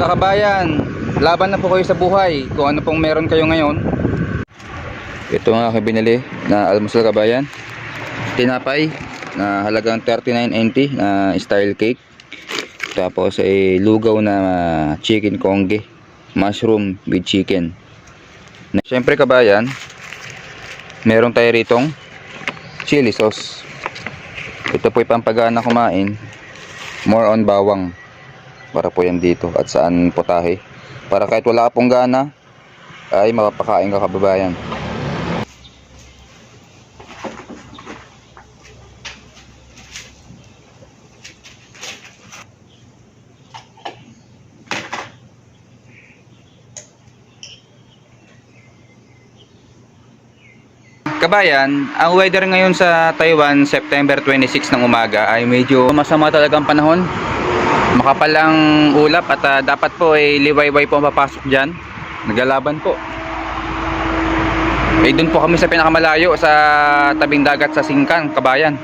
Mga kabayan, laban na po kayo sa buhay kung ano pong meron kayo ngayon. Ito ang aking binili na almusal, kabayan. Tinapay na halagang 39.90 na style cake. Tapos ay lugaw na chicken congee, mushroom with chicken. Siyempre kabayan, meron tayo ritong chili sauce. Ito po pampagana kumain. More on bawang. Para po yan dito at saan potahe. Para kahit wala ka pong gana ay mapapakain ka, kababayan. Kabayan, ang weather ngayon sa Taiwan, September 26 ng umaga ay medyo masama talagang panahon. Makapal ang ulap at dapat po ay liwayway po ang papasok dyan. Naglalaban po. Doon po kami sa pinakamalayo sa tabing dagat sa Singkang, kabayan.